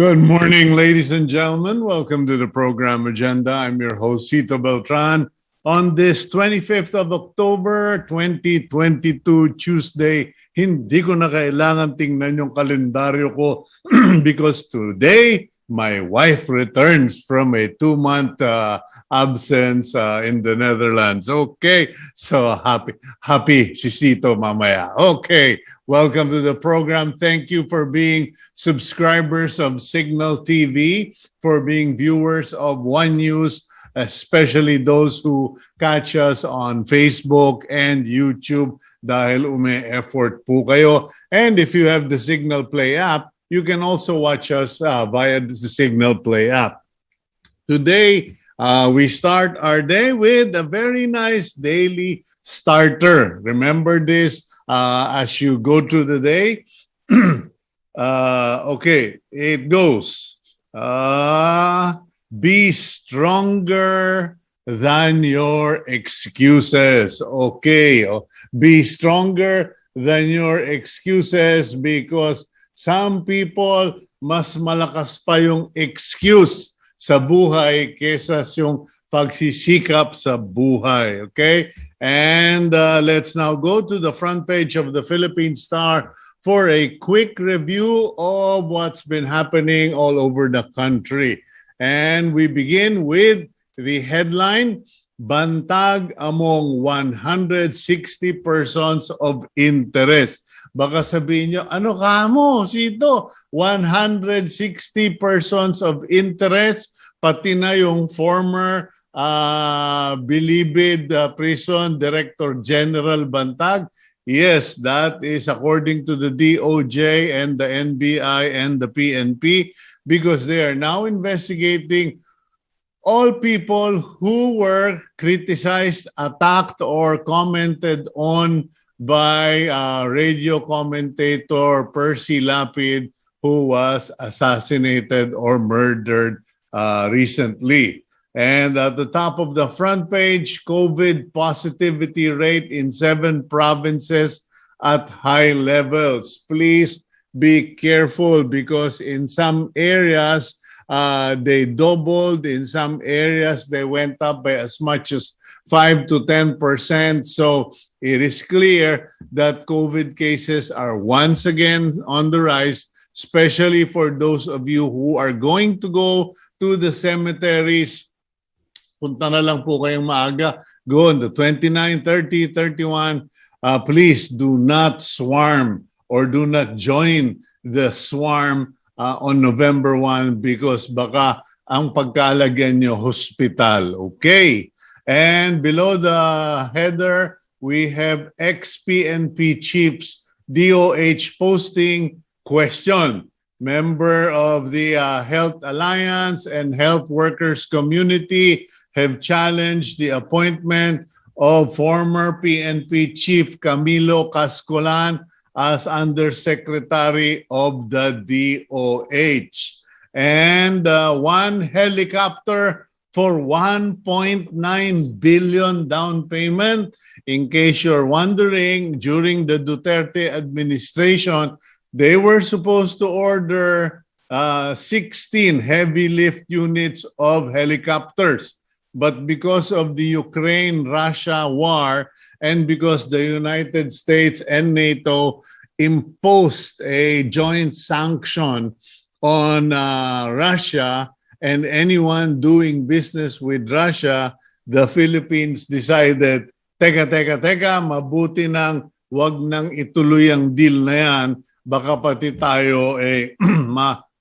Good morning, ladies and gentlemen. Welcome to the program agenda. I'm your host, Cito Beltran. On this 25th of October, 2022, Tuesday, hindi ko na kailangan tingnan yung kalendaryo ko because today, my wife returns from a 2-month absence in the Netherlands. Okay, so happy si Cito mamaya. Okay, welcome to the program. Thank you for being subscribers of Cignal TV, for being viewers of One News, especially those who catch us on Facebook and YouTube dahil effort po kayo. And if you have the Cignal Play app, you can also watch us via the Cignal Play app. Today, we start our day with a very nice daily starter. Remember this as you go through the day. Okay, it goes. Be stronger than your excuses. Okay, be stronger than your excuses because some people, mas malakas pa yung excuse sa buhay kesa yung pagsisikap sa buhay. Okay? And let's now go to the front page of the Philippine Star for a quick review of what's been happening all over the country. And we begin with the headline, Bantag among 160 persons of interest. Baka sabihin nyo, ano ka mo, Cito? 160 persons of interest, pati na yung former Bilibid Prison Director General Bantag. Yes, that is according to the DOJ and the NBI and the PNP because they are now investigating all people who were criticized, attacked, or commented on by radio commentator Percy Lapid, who was assassinated or murdered recently. And at the top of the front page, COVID positivity rate in 7 provinces at high levels. Please be careful because in some areas, they doubled. In some areas, they went up by as much as 5 to 10%. So it is clear that COVID cases are once again on the rise, especially for those of you who are going to go to the cemeteries. Punta na lang po kayong maaga. Go on the 29, 30, 31. Please do not swarm or do not join the swarm on November 1 because baka ang pagkalagyan nyo hospital. Okay. And below the header, we have ex-PNP chiefs, DOH posting question. Member of the Health Alliance and Health Workers Community have challenged the appointment of former PNP Chief Camilo Cascolan as Undersecretary of the DOH. And one helicopter for 1.9 billion down payment. In case you're wondering, during the Duterte administration, they were supposed to order 16 heavy lift units of helicopters. But because of the Ukraine-Russia war and because the United States and NATO imposed a joint sanction on Russia, and anyone doing business with Russia, the Philippines decided, teka, mabuti nang wag nang ituloy ang deal na yan, baka pati tayo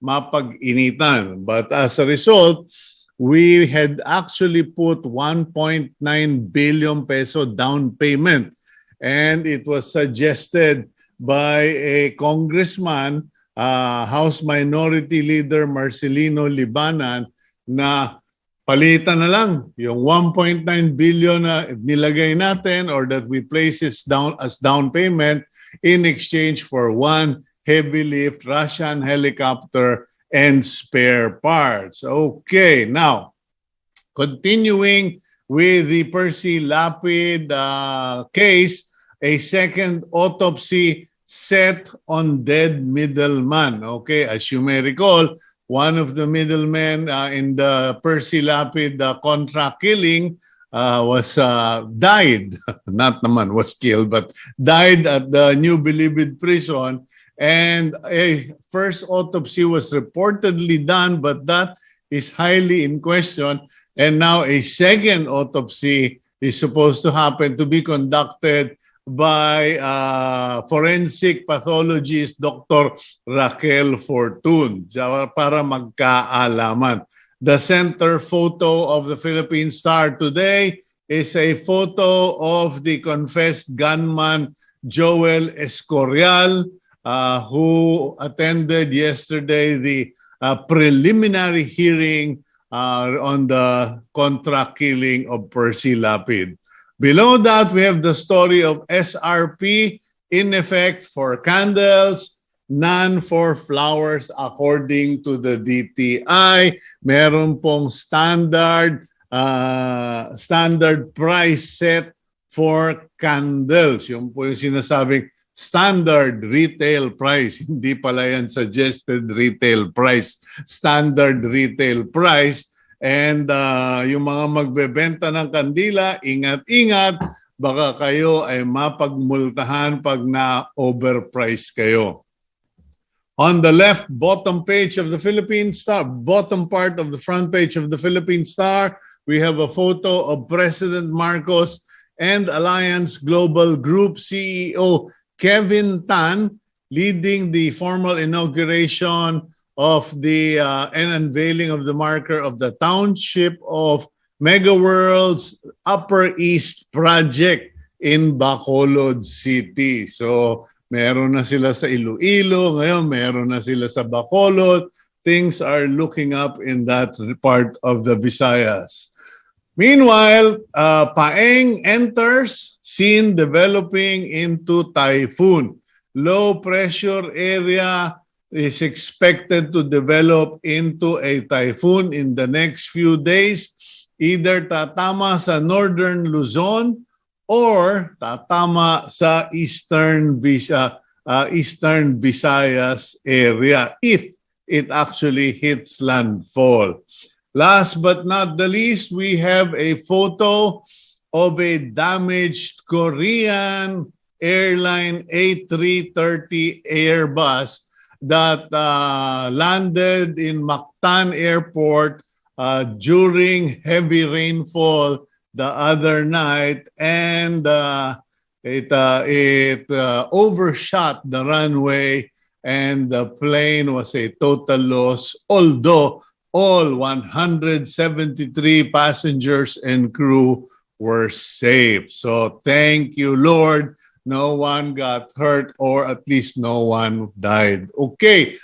mapag-initan. But as a result, we had actually put 1.9 billion peso down payment. And it was suggested by a congressman, House Minority Leader Marcelino Libanan, na palitan na lang yung 1.9 billion na nilagay natin or that we place it down as down payment in exchange for one heavy lift Russian helicopter and spare parts. Okay, now, continuing with the Percy Lapid case, a second autopsy set on dead middleman. Okay, as you may recall, one of the middlemen in the Percy Lapid contract killing was died, not naman was killed, but died at the New Bilibid prison. And a first autopsy was reportedly done, but that is highly in question. And now a second autopsy is supposed to happen, to be conducted by forensic pathologist Dr. Raquel Fortun para magkaalaman. The center photo of the Philippine Star today is a photo of the confessed gunman Joel Escorial, who attended yesterday the preliminary hearing on the contract killing of Percy Lapid. Below that, we have the story of SRP, in effect for candles, none for flowers according to the DTI. Meron pong standard price set for candles. Yung po yung sinasabing standard retail price. Hindi pala yan suggested retail price. Standard retail price. And yung mga magbebenta ng kandila, ingat-ingat, baka kayo ay mapagmultahan pag na-overprice kayo. On the left bottom page of the Philippine Star, bottom part of the front page of the Philippine Star, we have a photo of President Marcos and Alliance Global Group CEO Kevin Tan leading the formal inauguration of the and unveiling of the marker of the Township of Mega World's Upper East Project in Bacolod City. So meron na sila sa Iloilo, ngayon meron na sila sa Bacolod. Things are looking up in that part of the Visayas. Meanwhile, Paeng enters, scene developing into typhoon. Low pressure area is expected to develop into a typhoon in the next few days. Either tatama sa northern Luzon or tatama sa eastern Visayas area if it actually hits landfall. Last but not the least, we have a photo of a damaged Korean airline A330 Airbus that landed in Mactan Airport during heavy rainfall the other night, and it overshot the runway, and the plane was a total loss, although all 173 passengers and crew were safe. So thank you, Lord. No one got hurt, or at least no one died. Okay,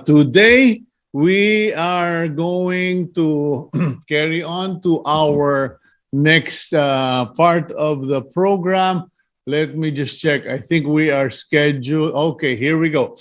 today we are going to carry on to our next part of the program. Let me just check. I think we are scheduled. Okay, here we go.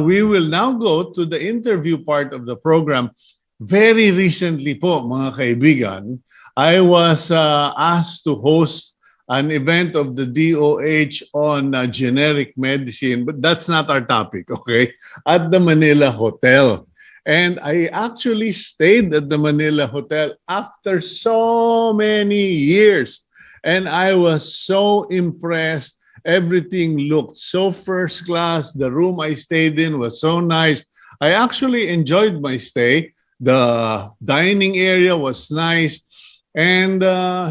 We will now go to the interview part of the program. Very recently po, mga kaibigan, I was asked to host an event of the DOH on generic medicine, but that's not our topic, okay? At the Manila Hotel. And I actually stayed at the Manila Hotel after so many years. And I was so impressed. Everything looked so first class. The room I stayed in was so nice. I actually enjoyed my stay. The dining area was nice. And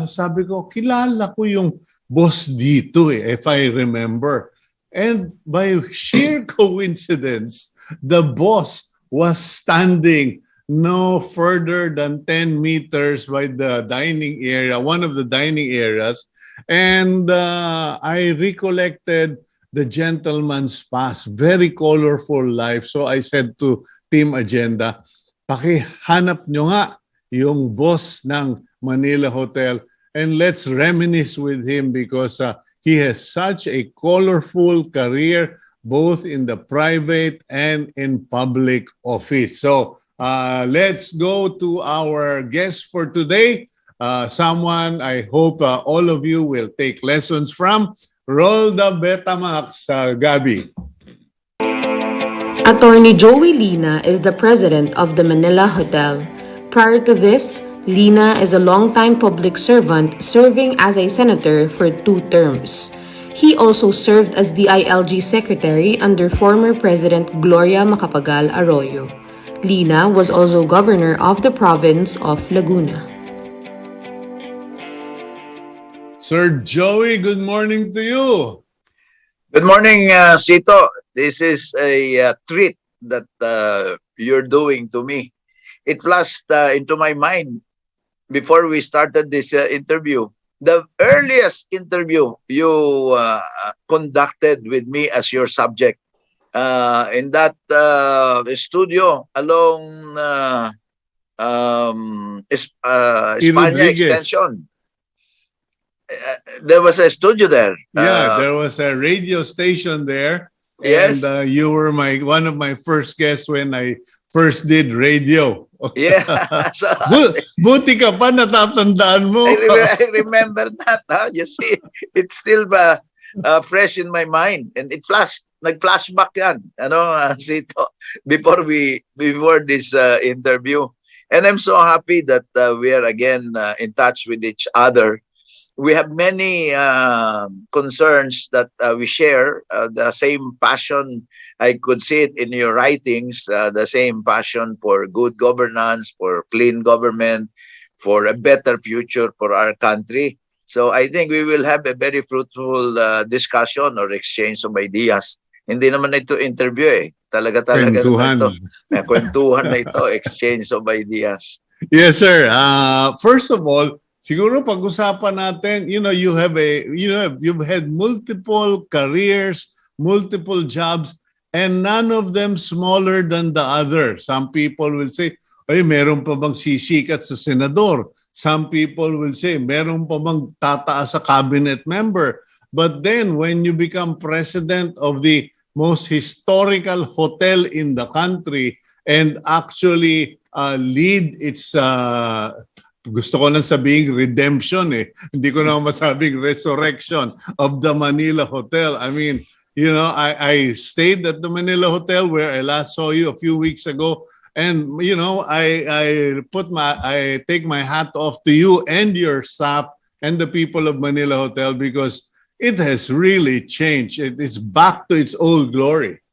sabi ko, kilala ko yung boss dito if I remember. And by sheer coincidence, the boss was standing no further than 10 meters by the dining area, one of the dining areas. And I recollected the gentleman's past, very colorful life. So I said to Team Agenda, pakihanap nyo nga yung boss ng Manila Hotel and let's reminisce with him because he has such a colorful career both in the private and in public office. So let's go to our guest for today. Someone I hope all of you will take lessons from. Roll the Betamax, Gabi. Attorney Joey Lina is the president of the Manila Hotel. Prior to this, Lina is a longtime public servant serving as a senator for 2 terms. He also served as DILG secretary under former President Gloria Macapagal Arroyo. Lina was also governor of the province of Laguna. Sir Joey, good morning to you. Good morning, Cito. This is a treat that you're doing to me. It flashed into my mind before we started this interview. The earliest interview you conducted with me as your subject in that studio along España Extension. There was a studio there. Yeah, there was a radio station there. Yes. And you were one of my first guests when I first did radio. Yeah. So, buti ka pa, natatandaan mo. I remember that. Huh? You see, it's still fresh in my mind. And it nag-flashback yan. Sito, before this interview. And I'm so happy that we are again in touch with each other. We have many concerns that we share, the same passion. I could see it in your writings, the same passion for good governance, for clean government, for a better future for our country. So I think we will have a very fruitful discussion or exchange of ideas. Hindi naman ito interview eh. Talaga Kwentuhan. ito. Kwentuhan na ito, exchange of ideas. Yes, sir. First of all, siguro pag-usapan natin, you've had multiple careers, multiple jobs, and none of them smaller than the other. Some people will say, ay, meron pa bang sisikat sa senador? Some people will say, meron pa bang tataas sa cabinet member? But then when you become president of the most historical hotel in the country and actually lead its gusto ko lang sabing redemption eh. Hindi ko na masabing resurrection of the Manila Hotel. I mean, I stayed at the Manila Hotel where I last saw you a few weeks ago. And, I take my hat off to you and your staff and the people of Manila Hotel because it has really changed. It is back to its old glory.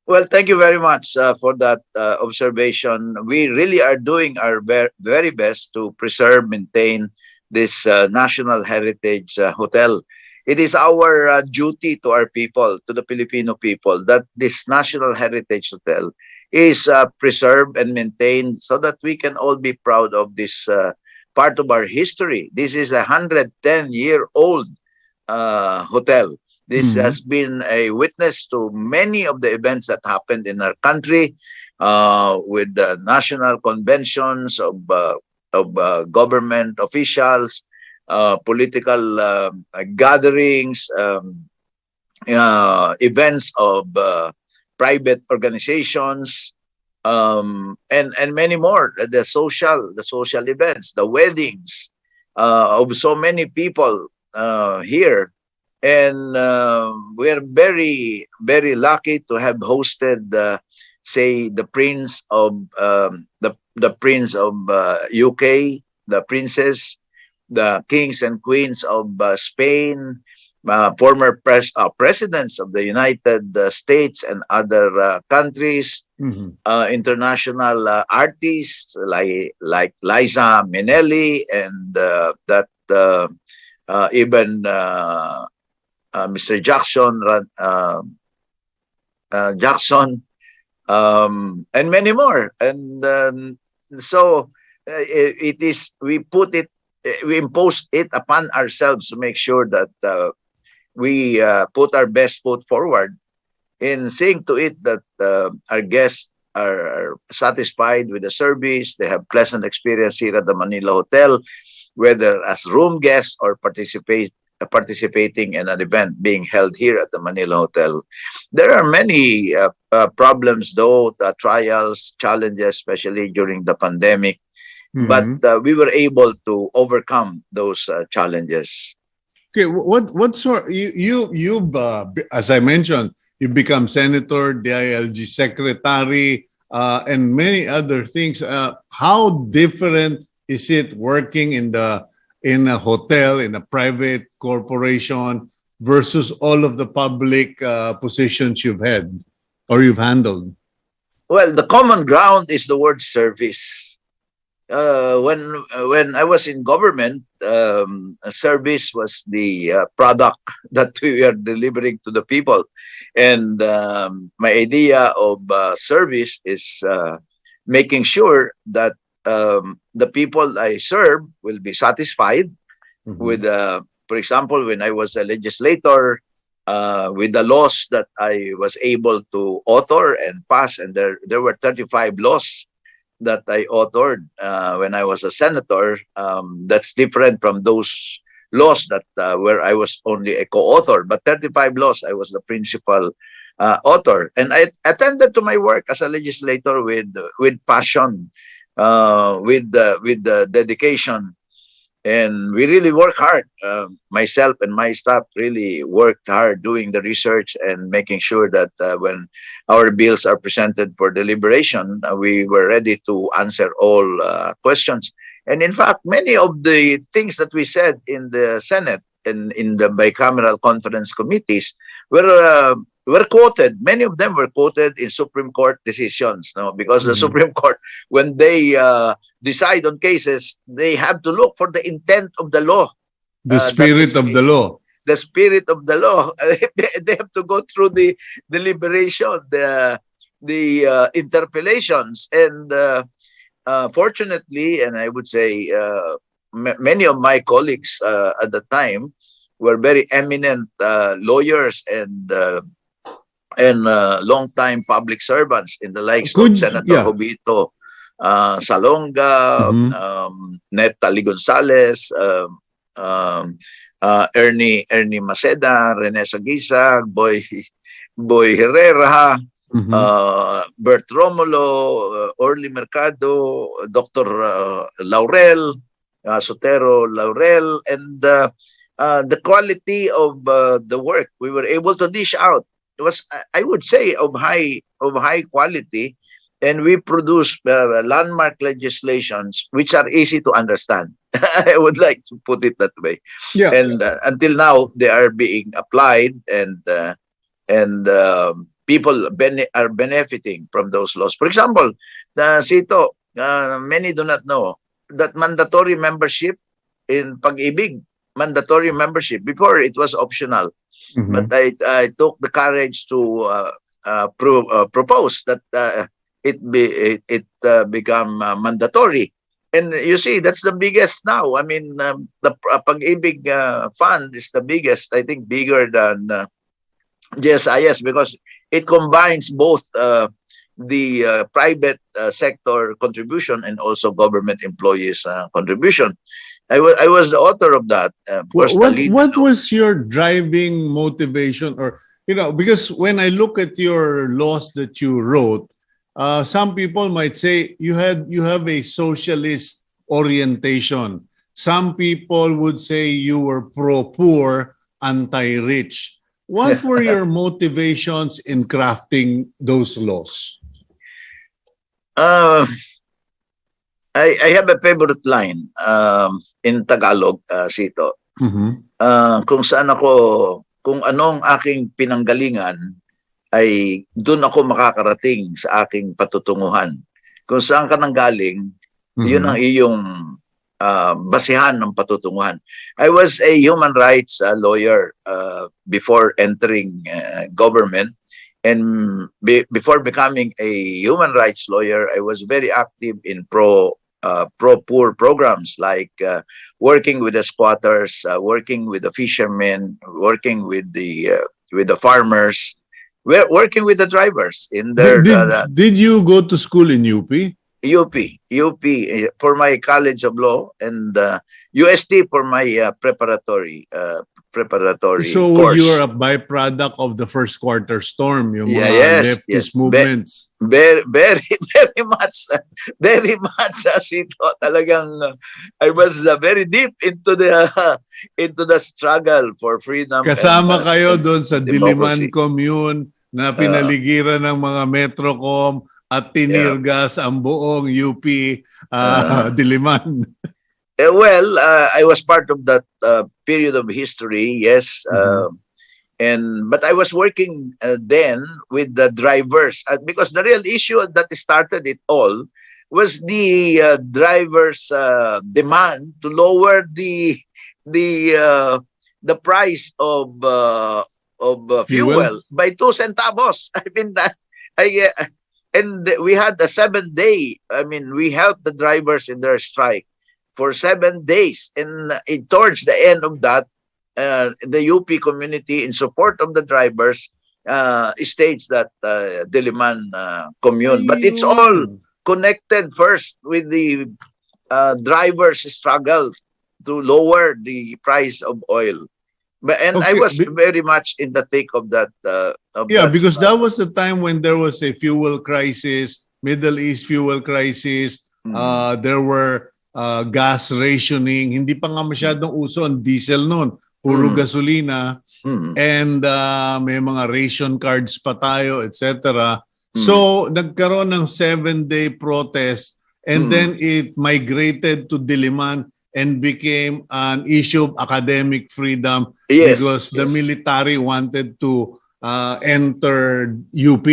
Well, thank you very much for that observation. We really are doing our very best to preserve, maintain this national heritage hotel. It is our duty to our people, to the Filipino people, that this national heritage hotel is preserved and maintained so that we can all be proud of this part of our history. This is a 110-year-old hotel. This has been a witness to many of the events that happened in our country with the national conventions of government officials, political gatherings, events of private organizations, and many more. The social events, the weddings of so many people here. And we are very, very lucky to have hosted, say, the Prince of the Prince of UK, the Princess, the Kings and Queens of Spain, former presidents of the United States and other countries, international artists like Liza Minnelli, and even Mr. Jackson, and many more. And so it is. We impose it upon ourselves to make sure that we put our best foot forward in seeing to it that our guests are satisfied with the service. They have pleasant experience here at the Manila Hotel, whether as room guests or participating in an event being held here at the Manila Hotel. There are many problems, though, trials, challenges, especially during the pandemic. But we were able to overcome those challenges. Okay, what sort you've as I mentioned, you become senator, DILG secretary, and many other things. How different is it working in a hotel, in a private corporation, versus all of the public positions you've had or you've handled? Well, the common ground is the word service. When I was in government, service was the product that we are delivering to the people, and my idea of service is making sure that the people I serve will be satisfied with, for example, when I was a legislator, with the laws that I was able to author and pass, and there were 35 laws that I authored when I was a senator. That's different from those laws that where I was only a co-author, but 35 laws I was the principal author, and I attended to my work as a legislator with passion, with the dedication. And we really work hard. Myself and my staff really worked hard doing the research and making sure that when our bills are presented for deliberation, we were ready to answer all questions. And in fact, many of the things that we said in the Senate and in the bicameral conference committees were quoted. Many of them were quoted in Supreme Court decisions, no? Because the Supreme Court, when they decide on cases, they have to look for the intent of the law. The spirit of the law. The spirit of the law. They have to go through the deliberation, the interpellations, and fortunately, and I would say many of my colleagues at the time were very eminent lawyers and long-time public servants in the likes of Senator Jovito Salonga, Netali Gonzales, Ernie Maceda, Rene Sagisag, Boy Herrera, Bert Romulo, Orly Mercado, Dr. Laurel, Sotero Laurel, and the quality of the work we were able to dish out, it was, I would say, of high quality, and we produced landmark legislations which are easy to understand. I would like to put it that way. Yeah. And until now, they are being applied, and people are benefiting from those laws. For example, Cito, many do not know that mandatory membership in Pag-ibig, mandatory membership. Before, it was optional. But I took the courage to propose that it become mandatory. And you see, that's the biggest now. I mean, the Pag-ibig fund is the biggest, I think, bigger than GSIS, because it combines both the private sector contribution and also government employees contribution. I was the author of that. What was your driving motivation, or because when I look at your laws that you wrote, some people might say you have a socialist orientation. Some people would say you were pro-poor, anti-rich. What were your motivations in crafting those laws? I have a favorite line in Tagalog, Cito. Kung saan ako, kung anong aking pinanggalingan, ay doon ako makakarating sa aking patutunguhan. Kung saan ka nanggaling, yun ang iyong basihan ng patutunguhan. I was a human rights lawyer before entering government. And before becoming a human rights lawyer, I was very active in pro-poor programs, like working with the squatters, working with the fishermen, working with the farmers, working with the drivers in their. Did you go to school in UP? UP for my College of Law, and UST for my preparatory So you're course. a byproduct of the first quarter storm, yung Yeah, mga yes, yes. leftist movements. Very, very, very much, Cito. Talagang I was very deep into the into the struggle for freedom Kasama kayo and doon sa Diliman democracy. Commune na pinaligiran ng mga Metrocom at Yeah. tinirgas ang buong UP Diliman. I was part of that period of history, yes. But I was working then with the drivers because the real issue that started it all was the drivers' demand to lower the price of fuel by 2 centavos. I mean that and we had a 7-day. I mean, we helped the drivers in their strike for 7 days, and towards the end of that, the UP community, in support of the drivers, states that Diliman commune. But it's all connected first with the drivers' struggle to lower the price of oil. And I was very much in the thick of that. Because that was the time when there was a fuel crisis, Middle East fuel crisis. There were gas rationing. Hindi pa nga masyadong uso ang diesel noon. Puro gasolina. And may mga ration cards pa tayo, etc. So, nagkaroon ng 7-day protest and then it migrated to Diliman and became an issue of academic freedom because the military wanted to enter UP.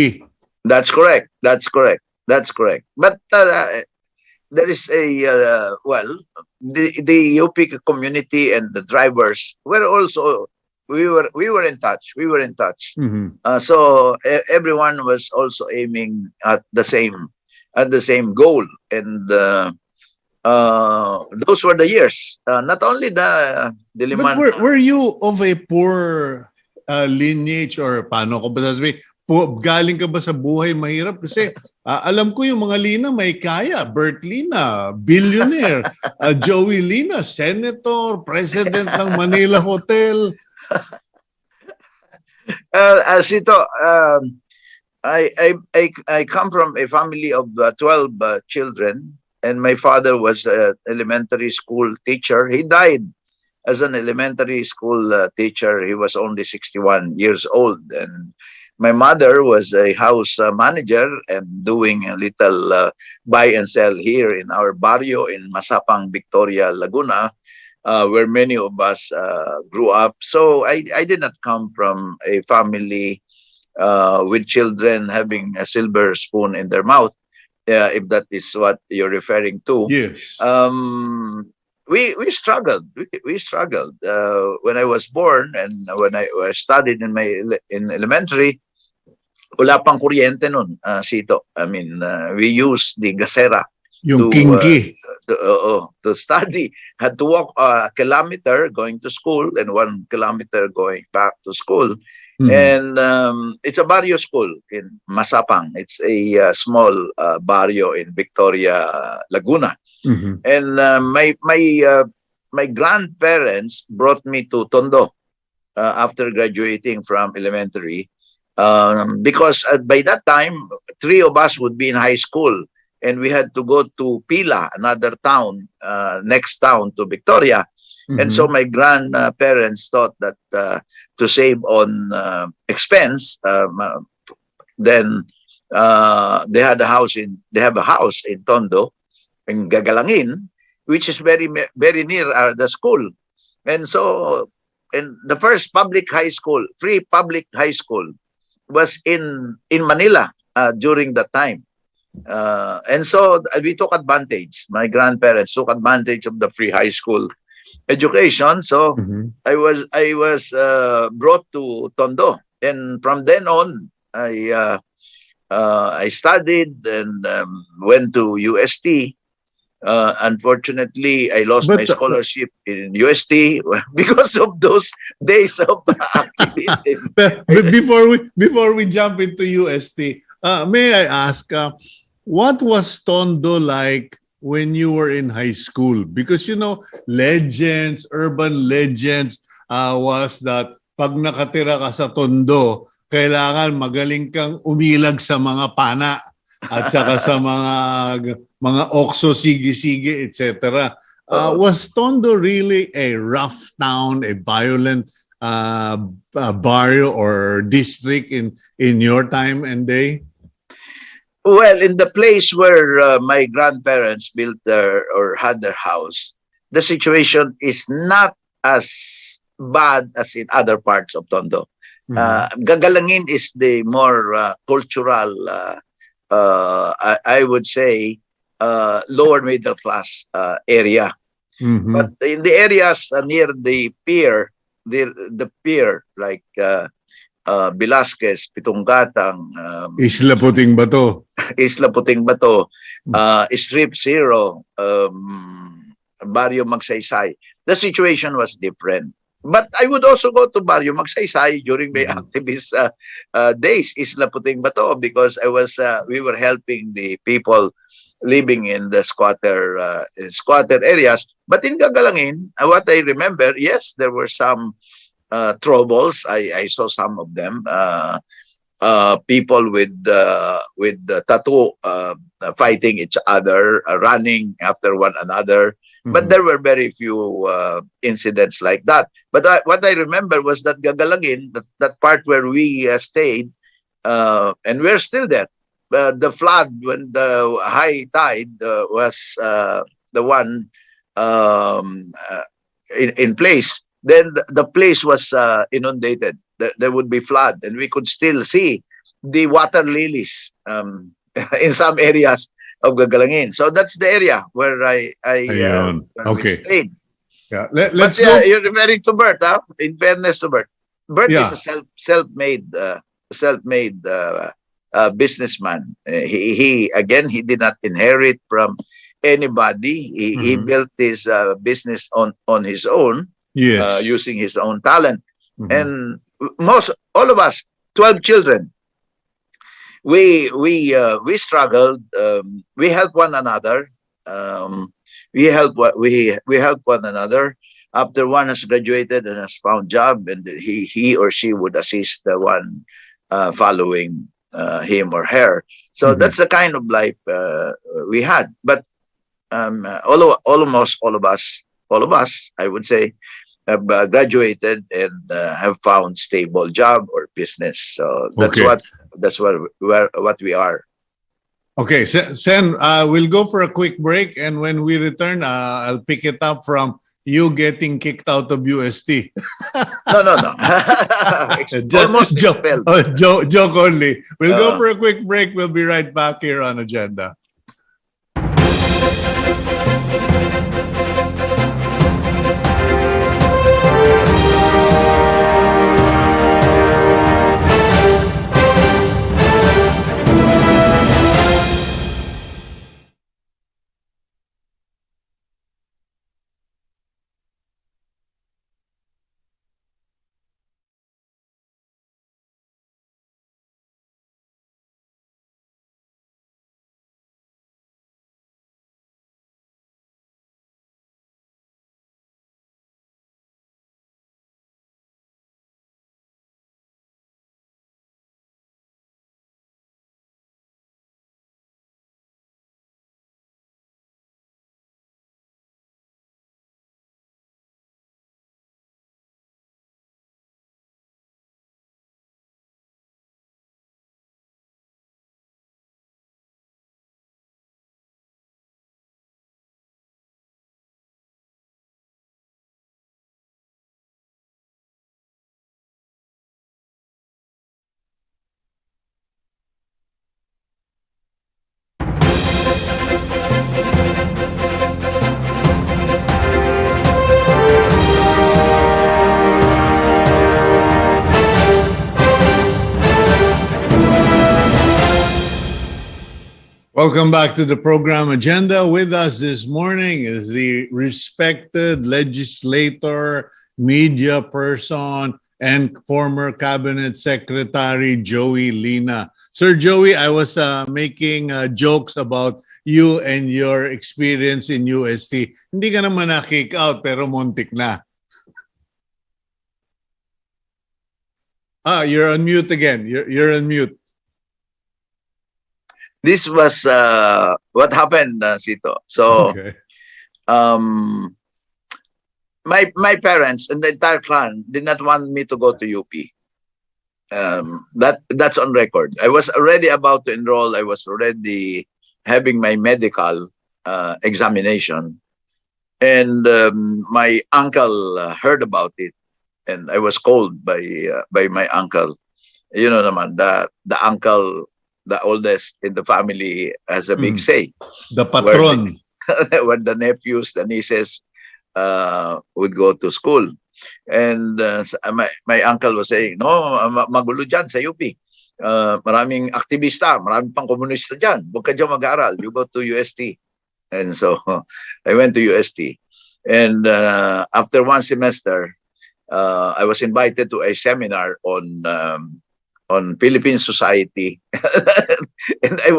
That's correct. That's correct. That's correct. But there is a the UP community and the drivers were also we were in touch. We were in touch. So everyone was also aiming at the same goal, and those were the years. Not only the Diliman. But were you of a poor lineage, or paano ko ba sasabihin? Galing ka ba sa buhay mahirap? Kasi alam ko yung mga Lina may kaya. Bert Lina, billionaire. Joey Lina, senator, president ng Manila Hotel. Cito, I come from a family of 12 children, and my father was an elementary school teacher. He died as an elementary school teacher. He was only 61 years old, and my mother was a house manager and doing a little buy and sell here in our barrio in Masapang, Victoria, Laguna, where many of us grew up. So I did not come from a family with children having a silver spoon in their mouth, if that is what you're referring to. Yes. We struggled. We struggled when I was born, and when I studied in elementary. Wala pang kuryente nun, Cito. I mean, we used the gasera yung kinki. To study. Had to walk a kilometer going to school and 1 kilometer going back to school. And it's a barrio school in Masapang. It's a small barrio in Victoria, Laguna. And my grandparents brought me to Tondo after graduating from elementary. Because by that time, 3 of us would be in high school, and we had to go to Pila, another town, next town to Victoria. And so my grandparents thought that to save on expense, then they have a house in Tondo, in Gagalangin, which is very near the school. And so, and the first public high school, free public high school, was in Manila during that time. And so we took advantage. My grandparents took advantage of the free high school education. So I was brought to Tondo, and from then on I studied and went to UST. Unfortunately, I lost my scholarship in UST because of those days of activism. Before we jump into UST, may I ask, what was Tondo like when you were in high school? Because, legends, urban legends was that pag nakatira ka sa Tondo, kailangan magaling kang umilag sa mga pana at saka sa mga okso, sige-sige, etc. Was Tondo really a rough town, a violent barrio or district in your time and day? Well, in the place where my grandparents built or had their house, the situation is not as bad as in other parts of Tondo. Gagalangin is the more cultural, I would say, lower middle class area. But in the areas near the pier, the pier like Velasquez, Pitonggatang, Isla Puting Bato. Isla Puting Bato, Strip Zero, Barrio Magsaysay. The situation was different. But I would also go to Barrio Magsaysay during my activist days, Isla Puting Bato, because we were helping the people living in the squatter areas. But in Gagalangin, what I remember, yes, there were some troubles. I saw some of them. People with tattoo fighting each other, running after one another. But there were very few incidents like that. But what I remember was that Gagalangin, that part where we stayed, and we're still there. The flood, when the high tide was the one in place, then the place was inundated. There would be flood, and we could still see the water lilies in some areas of Gagalangin. So that's the area where I okay. stayed. Yeah. Let's go. You're referring to Bert, huh? In fairness to Bert, Bert is a self-made businessman. He did not inherit from anybody. He built his business on his own, using his own talent. And all of us, 12 children, we struggled. We helped one another. We help one another. After one has graduated and has found job, and he or she would assist the one following him or her. So that's the kind of life we had. But almost all of us, I would say, have graduated and have found stable job or business. So that's what we are. Okay, Sen, we'll go for a quick break, and when we return, I'll pick it up from you getting kicked out of UST. No. Almost joke only. We'll go for a quick break. We'll be right back here on Agenda. Welcome back to the program Agenda. With us this morning is the respected legislator, media person, and former Cabinet Secretary Joey Lina. Sir Joey, I was making jokes about you and your experience in UST. Hindi ka naman na-kick out pero muntik na. You're on mute again. You're on mute. This was what happened, Cito. So, Okay. my parents and the entire clan did not want me to go to UP. That's on record. I was already about to enroll. I was already having my medical examination, and my uncle heard about it, and I was called by my uncle. You know, naman the uncle, the oldest in the family, has a big say. The patron. When the nephews, the nieces would go to school. And my uncle was saying, no, magulo dyan sa UP. Maraming aktivista, maraming pang komunista dyan. Huwag ka dyan mag-aaral. You go to UST. And so I went to UST. And after one semester, I was invited to a seminar on Philippine society. And I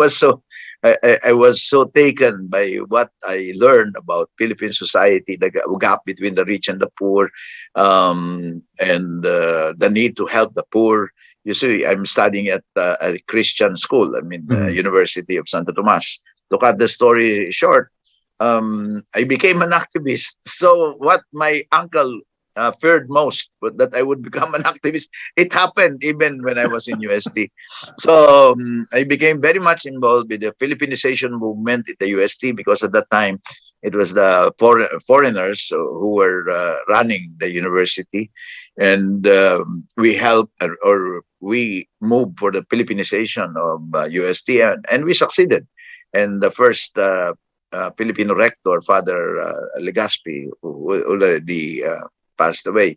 was so taken by what I learned about Philippine society, the gap between the rich and the poor, and the need to help the poor. You see, I'm studying at a Christian school. I mean, the University of Santo Tomas. To cut the story short, I became an activist. So what my uncle feared most, but that I would become an activist, it happened even when I was in UST. So I became very much involved with the Philippinization movement at the UST, because at that time it was the foreigners who were running the university, and we helped or we moved for the Philippinization of UST, and we succeeded. And the first Filipino rector, Father Legazpi, who already passed away.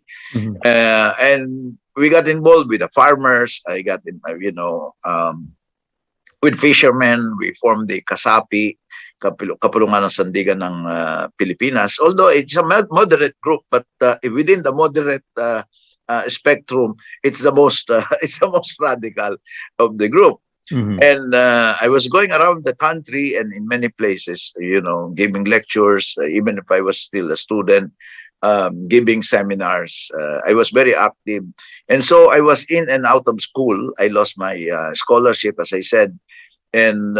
And we got involved with the farmers. I got in, with fishermen. We formed the Kasapi, Kapulungan ng Sandigan ng Pilipinas. Although it's a moderate group, but within the moderate spectrum, it's the most radical of the group. And I was going around the country and in many places, giving lectures, even if I was still a student. Giving seminars. I was very active. And so I was in and out of school. I lost my scholarship, as I said. And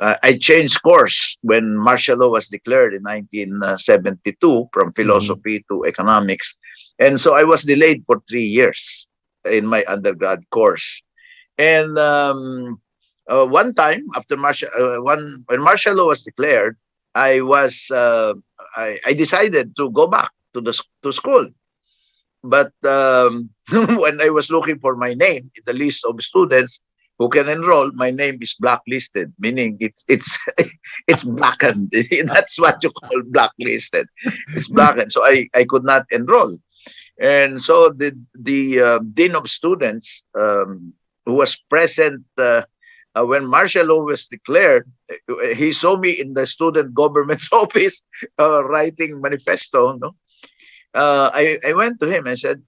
I changed course when martial law was declared in 1972 from philosophy to economics. And so I was delayed for 3 years in my undergrad course. And one time, after when martial law was declared, I decided to go back to school, but when I was looking for my name in the list of students who can enroll, my name is blacklisted, meaning it's blackened. That's what you call blacklisted. It's blackened, so I could not enroll, and so the dean of students who was present. When martial law was declared, he saw me in the student government's office writing manifesto. No? I went to him and said,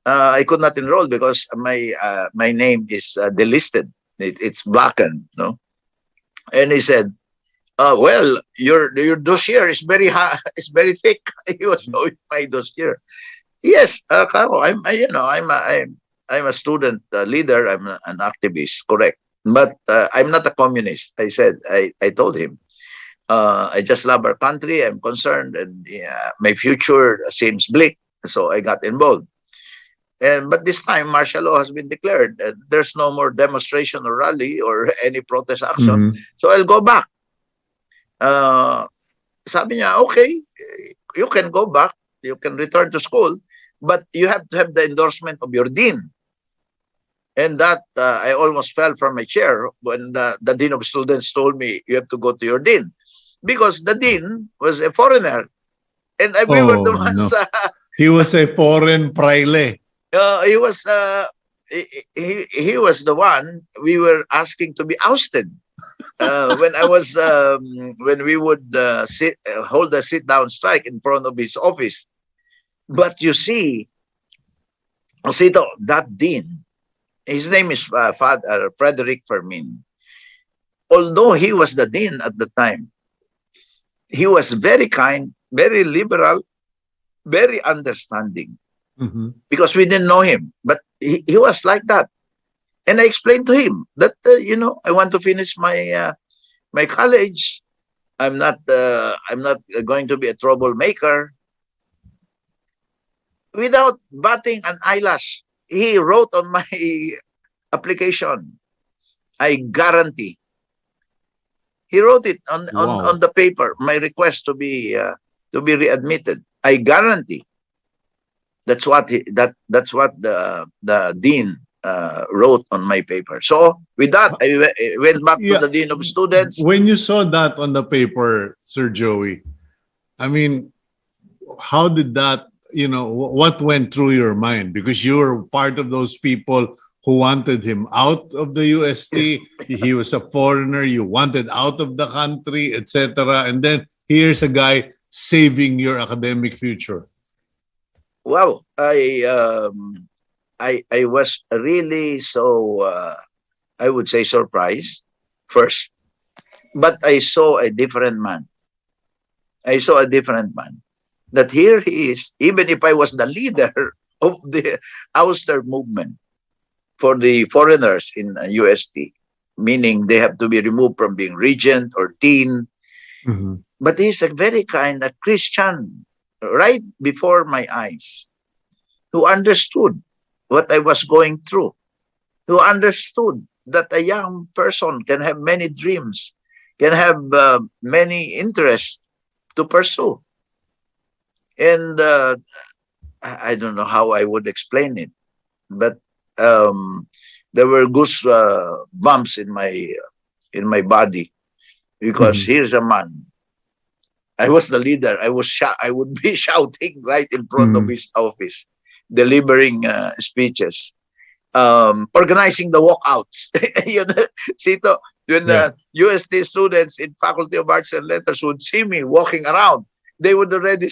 I could not enroll because my name is delisted. It's blackened. No? And he said, well, your dossier is very high, it's very thick. He was showing my dossier. Yes, Caro, I'm a student leader. I'm an activist, correct. But I'm not a communist. I said, I told him, I just love our country. I'm concerned, and my future seems bleak. So I got involved. But this time, martial law has been declared. There's no more demonstration or rally or any protest action. So I'll go back. Sabi niya, okay, you can go back. You can return to school. But you have to have the endorsement of your dean. And that I almost fell from my chair when the dean of students told me, you have to go to your dean, because the dean was a foreigner, and we were the ones. No. He was a foreign praile. He was the one we were asking to be ousted when we would hold a sit down strike in front of his office. But you see, Cito, that dean, his name is Father Frederick Fermin. Although he was the dean at the time, he was very kind, very liberal, very understanding Mhm. because we didn't know him, but he was like that. And I explained to him that I want to finish my college. I'm not going to be a troublemaker. Without batting an eyelash, he wrote on my application, I guarantee. He wrote it on Wow. the paper, my request to be readmitted. I guarantee. That's what the dean wrote on my paper. So with that, I went back to Yeah. the dean of students. When you saw that on the paper, Sir Joey, I mean, how did that, what went through your mind? Because you were part of those people who wanted him out of the UST. He was a foreigner. You wanted out of the country, etc. And then here's a guy saving your academic future. Wow, I was really so I would say surprised first, but I saw a different man. I saw a different man. That here he is, even if I was the leader of the ouster movement for the foreigners in UST, meaning they have to be removed from being regent or dean. Mhm. But he's a very kind, a Christian, right before my eyes, who understood what I was going through, who understood that a young person can have many dreams, can have many interests to pursue. And I don't know how I would explain it, but there were goose bumps in my body because Mhm. here's a man. I was the leader. I would be shouting right in front of Mhm. his office, delivering speeches, organizing the walkouts. You know, Cito, when Yeah. UST students in Faculty of Arts and Letters would see me walking around, they would already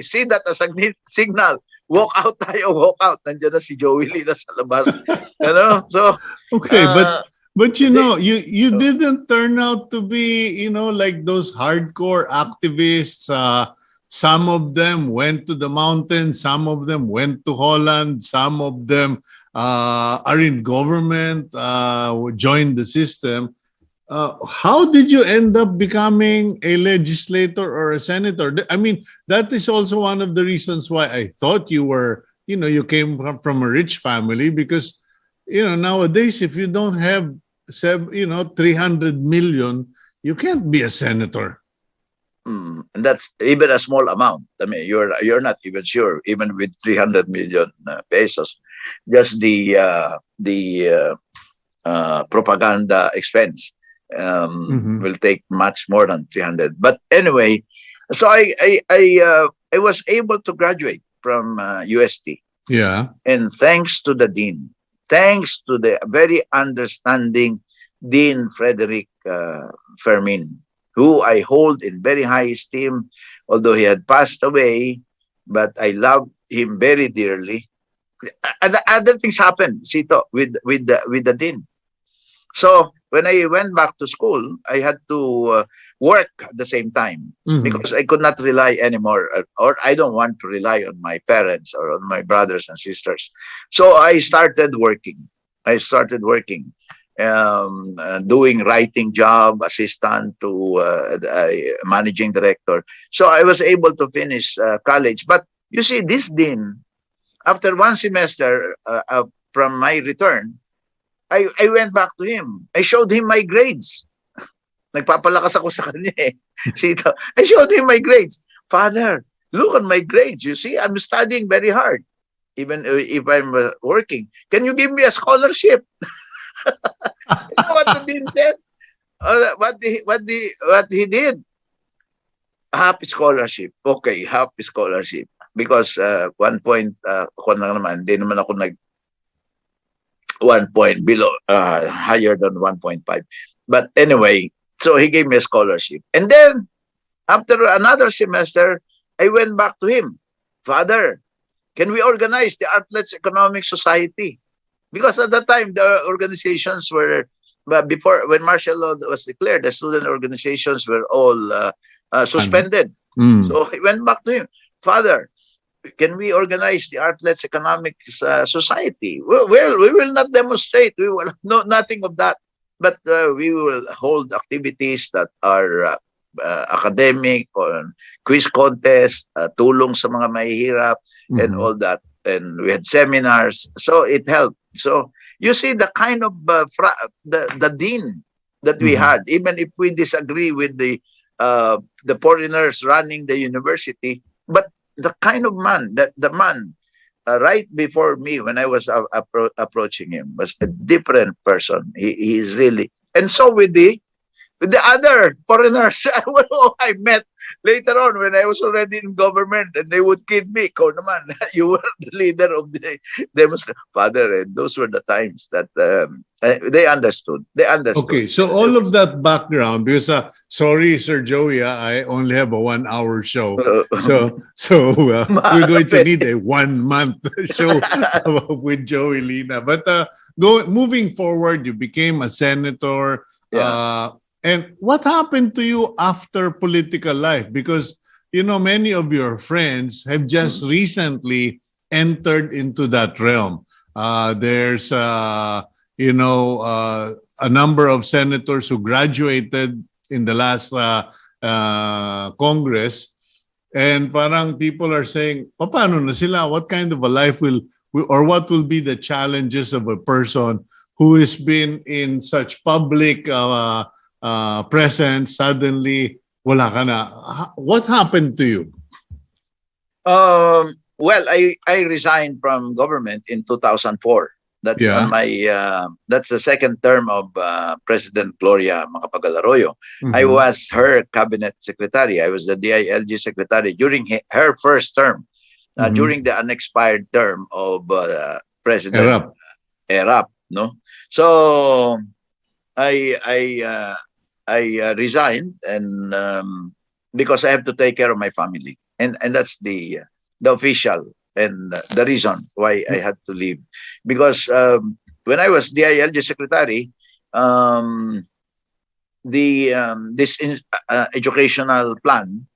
see that as a signal. Walk out tayo, walk out. Nandiyan na si Joey Lina sa labas. You know? So, Okay, uh, but they, you didn't turn out to be, like those hardcore activists. Some of them went to the mountains, some of them went to Holland, some of them are in government, joined the system. How did you end up becoming a legislator or a senator? I mean, that is also one of the reasons why I thought you were, you came from a rich family because, nowadays, if you don't have, 300 million, you can't be a senator. and that's even a small amount. I mean, you're not even sure, even with 300 million pesos, just the propaganda expense Mm-hmm. will take much more than 300. But anyway, so I was able to graduate from UST, Yeah. and thanks to the dean, thanks to the very understanding Dean Frederick Fermin, who I hold in very high esteem, although he had passed away, but I love him very dearly. Other things happened, Sito, with the dean. So when I went back to school, I had to work at the same time Mm-hmm. because I could not rely anymore, or I don't want to rely on my parents or on my brothers and sisters. So I started working. Doing writing job, assistant to managing director. So I was able to finish college. But you see, this dean, after one semester from my return, I went back to him. I showed him my grades. Nagpapalakas ako sa kanya eh. Sito, I showed him my grades. Father, look at my grades. You see, I'm studying very hard. Even if I'm working. Can you give me a scholarship? You know what the dean said? What he did? Half scholarship. Okay, half scholarship. Because one point, ako lang naman, hindi naman ako 1 point below, higher than 1.5. But anyway, so he gave me a scholarship. And then, after another semester, I went back to him. Father, can we organize the Artlets Economic Society? Because at that time, the organizations were, but before, when martial law was declared, the student organizations were all suspended. So I went back to him, Father, can we organize the Artlets Economic Society? Well, we will not demonstrate. We will no nothing of that. But we will hold activities that are academic or quiz contest, tulong sa mga mahihirap, and all that. And we had seminars, so it helped. So you see the kind of the dean that we had, even if we disagree with the foreigners running the university, but the kind of man that the man right before me when I was approaching him was a different person. He is really, and so with the other foreigners I met later on when I was already in government, and they would kid me, "Ko naman, you were the leader of the demonstration." Father, and those were the times that they understood. They understood. Okay, so all of that background, because sorry, Sir Joey, I only have a 1 hour show, so we're going to need a 1 month show with Joey Lina. But moving forward, you became a senator. Yeah. And what happened to you after political life? Because, you know, many of your friends have just recently entered into that realm. There's, you know, a number of senators who graduated in the last Congress. And parang people are saying, paano na sila? What kind of a life or what will be the challenges of a person who has been in such public presence, suddenly wala ka na. What happened to you? Well, I resigned from government in 2004. That's on my that's the second term of President Gloria Macapagal-Arroyo. I was her cabinet secretary. I was the DILG secretary during her first term, during the unexpired term of President Erap. No, so I resigned, and because I have to take care of my family, and that's the official and the reason why I had to leave. Because when I was DILG secretary, this educational plan,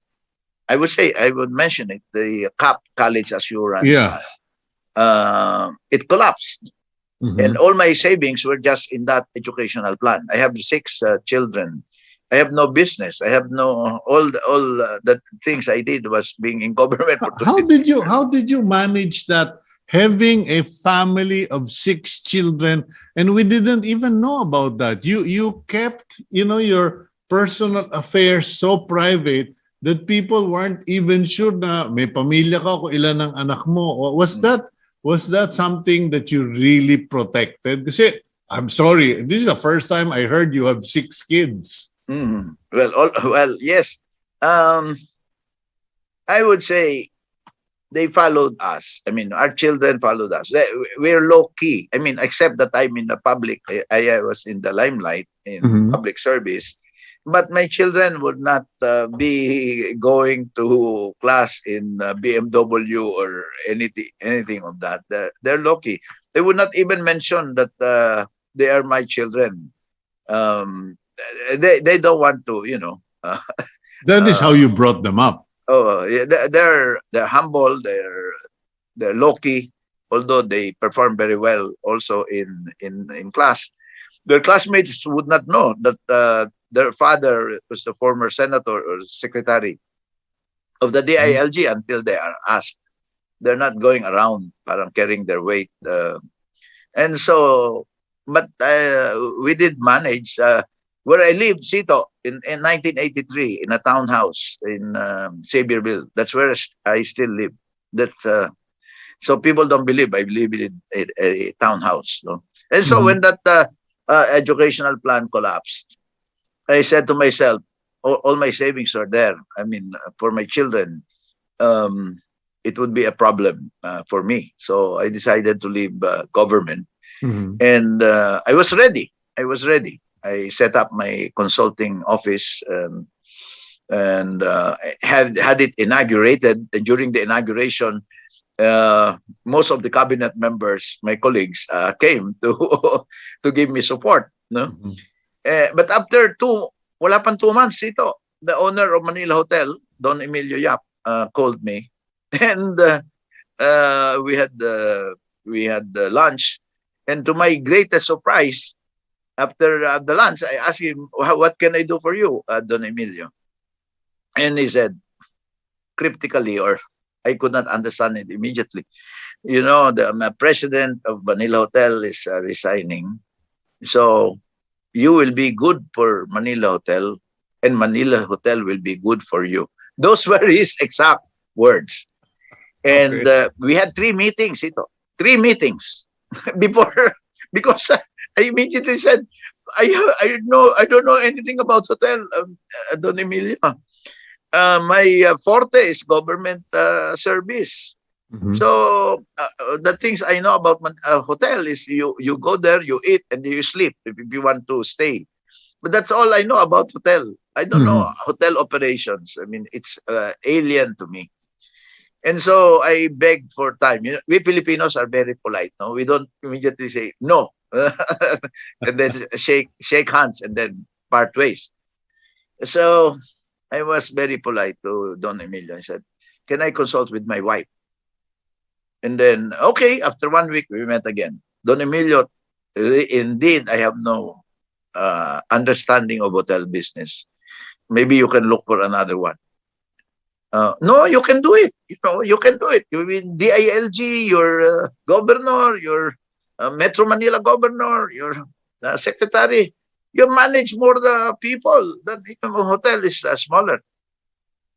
I would mention it, the CAP, College Assurance, it collapsed. And all my savings were just in that educational plan. I have 6 children. I have no business. I have no all the things I did was being in government. For How did you manage that, having a family of 6 children, and we didn't even know about that? You kept, you know, your personal affairs so private that people weren't even sure na may pamilya ka, kung ilan ang anak mo. Was that something that you really protected? Kasi, I'm sorry, this is the first time I heard you have 6 kids. Well, yes. I would say they followed us. I mean, our children followed us. We're low key. I mean, except that I'm in the public. I was in the limelight in public service. But my children would not be going to class in BMW or anything of that. They're lucky. They would not even mention that they are my children. They don't want to, you know. That is how you brought them up. Oh, yeah, they're humble. They're lucky. Although they perform very well also in class, their classmates would not know that. Their father was the former senator or secretary of the DILG until they are asked. They're not going around parang carrying their weight. And so, but we did manage. Where I lived, Cito, in 1983, in a townhouse in Xavierville. That's where I still live. So people don't believe I live in a townhouse. No? And so when that educational plan collapsed, I said to myself, all my savings are there. I mean, for my children, it would be a problem for me. So I decided to leave government. And I was ready. I set up my consulting office and had it inaugurated. And during the inauguration, most of the cabinet members, my colleagues, came to to give me support. No, Mhm. but after wala pang 2 months, the owner of Manila Hotel, Don Emilio Yap, called me, and we had lunch, and to my greatest surprise, after the lunch, I asked him, "What can I do for you, Don Emilio?" And he said, cryptically, or I could not understand it immediately. The president of Manila Hotel is resigning, so you will be good for Manila Hotel, and Manila Hotel will be good for you. Those were his exact words. And Okay. we had 3 meetings, 3 meetings before, because I immediately said, I don't know anything about hotel, Don Emilio. My forte is government service. Mhm. So the things I know about hotel is you go there, you eat, and you sleep if you want to stay. But that's all I know about hotel. I don't know Mhm. hotel operations. I mean, it's alien to me. And so I begged for time. We Filipinos are very polite. No, we don't immediately say no, and then shake hands and then part ways. So I was very polite to Don Emilio. I said, "Can I consult with my wife?" And then, okay, after 1 week, we met again. Don Emilio, indeed, I have no understanding of hotel business. Maybe you can look for another one. No, you can do it. You can do it. You mean DILG, your governor, your Metro Manila governor, your secretary. You manage more the people. The hotel is smaller.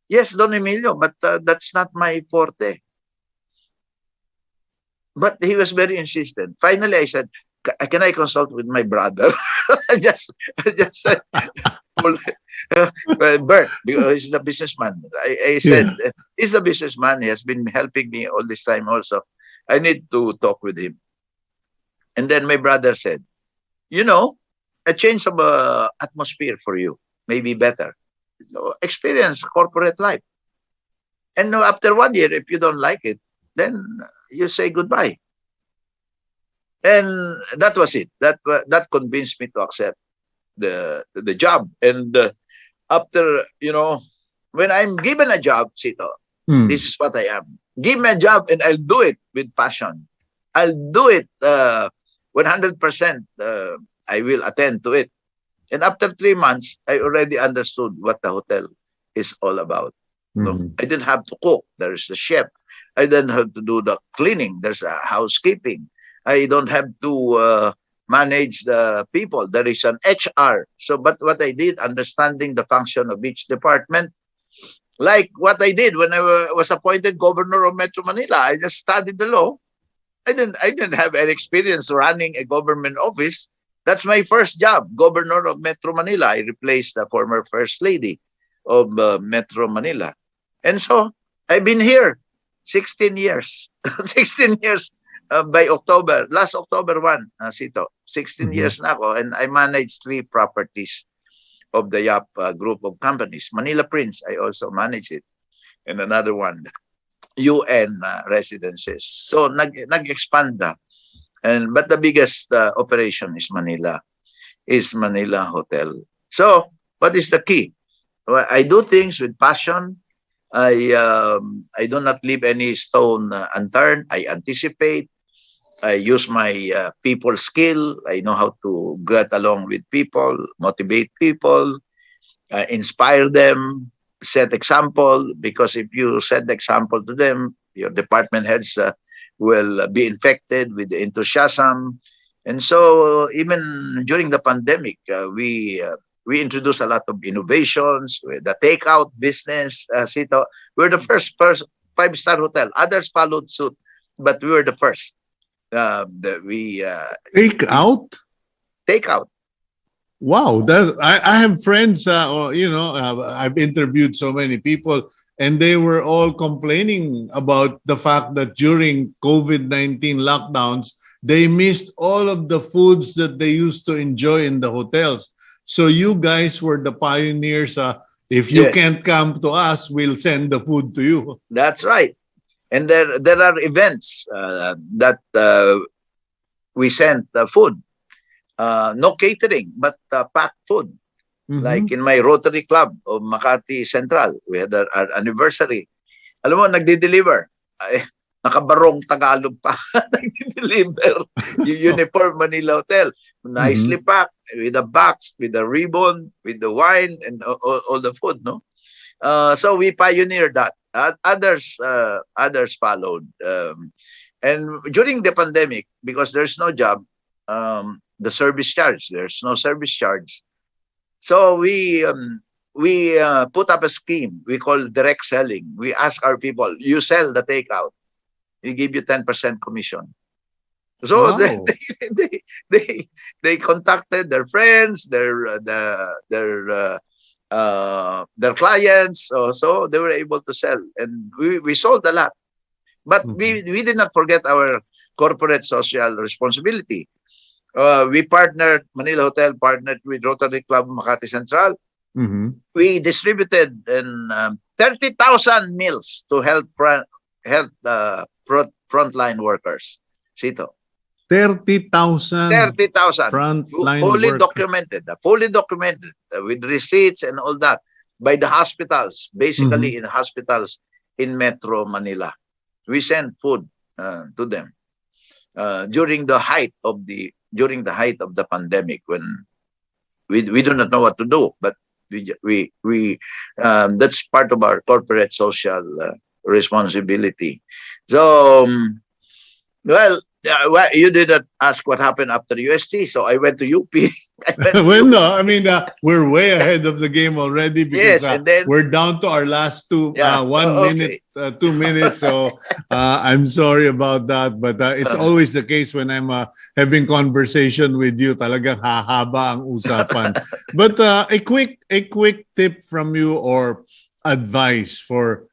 Yes, Don Emilio, but that's not my forte. But he was very insistent. Finally, I said, "Can I consult with my brother?" just, just Bert, because he's the businessman. I said, Yeah. he's the businessman. He has been helping me all this time also. I need to talk with him. And then my brother said, you know, a change of atmosphere for you may be better. Experience corporate life. And after 1 year, if you don't like it, then you say goodbye. And that was it. That convinced me to accept the job. And after, when I'm given a job, Cito, Hmm. this is what I am. Give me a job and I'll do it with passion. I'll do it 100%. I will attend to it. And after 3 months, I already understood what the hotel is all about. No, Mhm. I didn't have to cook. There's the chef. I didn't have to do the cleaning. There's a housekeeping. I don't have to manage the people. There is an HR. So, but what I did, understanding the function of each department, like what I did when I was appointed governor of Metro Manila, I just studied the law. I didn't have any experience running a government office. That's my first job, governor of Metro Manila. I replaced the former first lady of Metro Manila. And so I've been here 16 years. 16 years by October, last October 1, Sito. 16 Mhm. years na ako, and I managed 3 properties of the YAP group of companies. Manila Prince, I also manage it. And another one, UN residences. So nag-expand na. But the biggest operation is Manila Hotel. So what is the key? Well, I do things with passion. I do not leave any stone unturned. I anticipate. I use my people skill. I know how to get along with people, motivate people, inspire them, set example. Because if you set the example to them, your department heads will be infected with the enthusiasm. And so, even during the pandemic, we introduced a lot of innovations with the takeout business. Sito, we're the first five-star hotel. Others followed suit, but we were the first. Take out? Takeout. Wow, I have friends, I've interviewed so many people, and they were all complaining about the fact that during COVID-19 lockdowns, they missed all of the foods that they used to enjoy in the hotels. So you guys were the pioneers. If you Yes, can't come to us, we'll send the food to you. that's right. And there are events that we sent food. No catering, but packed food. Like in my Rotary Club of Makati Central, we had our anniversary. Alam mo, nagdi-deliver. Ay, nakabarong Tagalog pa. Nagdi-deliver. Yung uniform Manila Hotel. Nicely packed with a box, with a ribbon, with the wine, and all the food, no? So we pioneered that. Others followed. And during the pandemic, because there's no job, the service charge, there's no service charge. So we put up a scheme we call direct selling. We ask our people, you sell the takeout, we give you 10% commission. So Wow. they contacted their friends, their clients, so they were able to sell, and we sold a lot. But we did not forget our corporate social responsibility. Manila Hotel partnered with Rotary Club Makati Central. We distributed 30,000 meals to health frontline workers. Cito. 30,000 30,000. frontline Fully workers. documented with receipts and all that by the hospitals, basically in hospitals in Metro Manila. We sent food to them during the height of the pandemic, when we do not know what to do, but we that's part of our corporate social responsibility. So well, you didn't ask what happened after UST, so I went to UP. Well, no, I mean, we're way ahead of the game already because Yes, and then- we're down to our last 2 minute, 2 minutes. So I'm sorry about that, but it's always the case when I'm having conversation with you. Talagang hahaba ang usapan. But a quick tip from you or advice for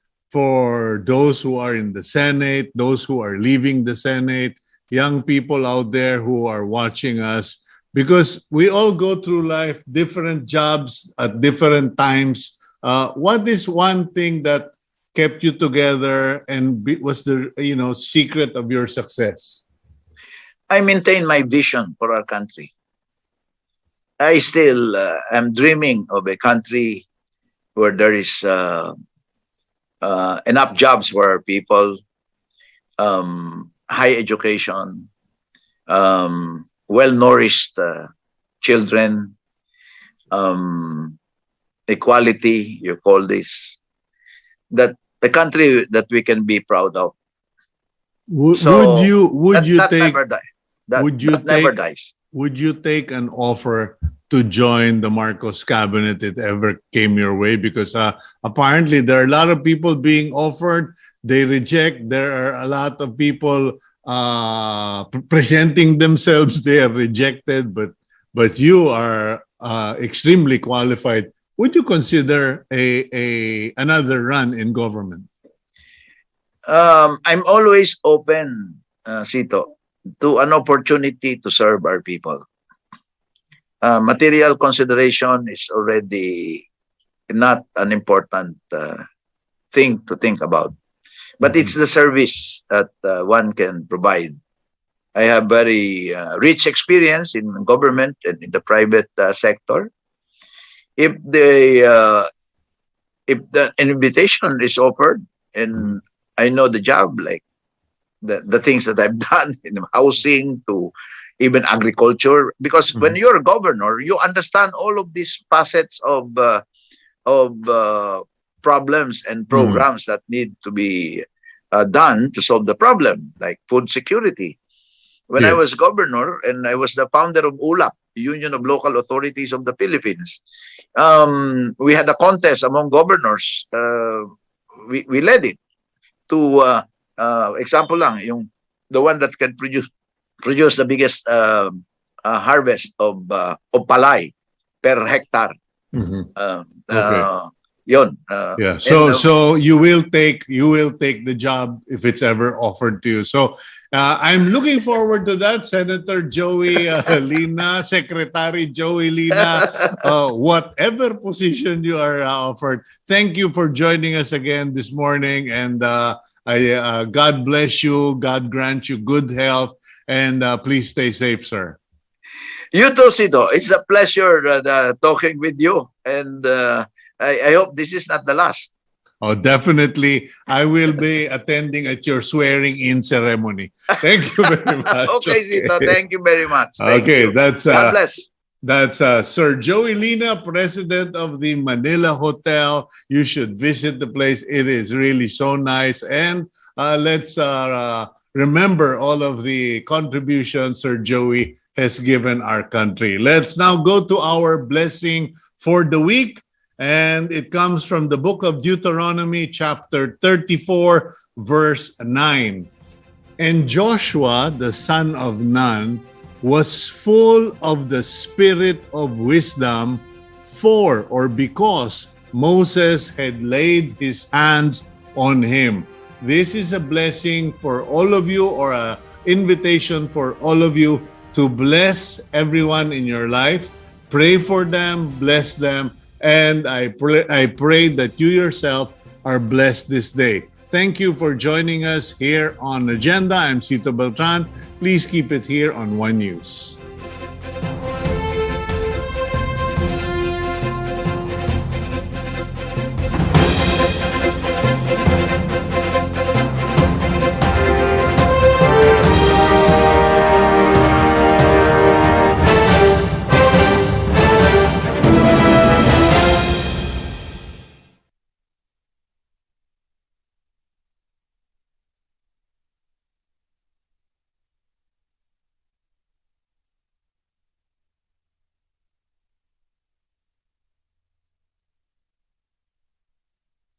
those who are in the Senate, those who are leaving the Senate, young people out there who are watching us. Because we all go through life, different jobs at different times. What is one thing that kept you together and was the secret of your success? I maintain my vision for our country. I still am dreaming of a country where there is enough jobs for our people, high education, well-nourished children, equality, you call this, that the country that we can be proud of. Would So, you that take never die. That never never dies. would you take an offer to join the Marcos cabinet if ever came your way? Because apparently there are a lot of people being offered, they reject. There are a lot of people presenting themselves, they are rejected, but you are extremely qualified. Would you consider another run in government? I'm always open, Cito, to an opportunity to serve our people. Material consideration is already not an important thing to think about. But it's the service that one can provide. I have very rich experience in government and in the private sector. If the invitation is offered and I know the job, like the things that I've done in housing to even agriculture, because when you're a governor, you understand all of these facets of problems and programs that need to be done to solve the problem, like food security. When I was governor and I was the founder of ULAP, Union of Local Authorities of the Philippines, we had a contest among governors. We led it to, example lang, the one that can produce the biggest harvest of palay per hectare. Okay. Yun. So you will take the job if it's ever offered to you. So I'm looking forward to that, Senator Joey Lina, Secretary Joey Lina, whatever position you are offered. Thank you for joining us again this morning, and God bless you. God grant you good health. And please stay safe, sir. You too, Cito. It's a pleasure talking with you. And I hope this is not the last. Oh, definitely. I will be attending at your swearing-in ceremony. Thank you very much. Okay, Cito. Thank you very much. Thank Okay, you. that's God bless. That's Sir Joey Lina, president of the Manila Hotel. You should visit the place. It is really so nice. And let's remember all of the contributions Sir Joey has given our country. Let's now go to our blessing for the week. And it comes from the book of Deuteronomy, chapter 34, verse 9. And Joshua, the son of Nun, was full of the spirit of wisdom because Moses had laid his hands on him. This is a blessing for all of you, or an invitation for all of you to bless everyone in your life. Pray for them, bless them, and I pray that you yourself are blessed this day. Thank you for joining us here on Agenda. I'm Cito Beltran. Please keep it here on One News.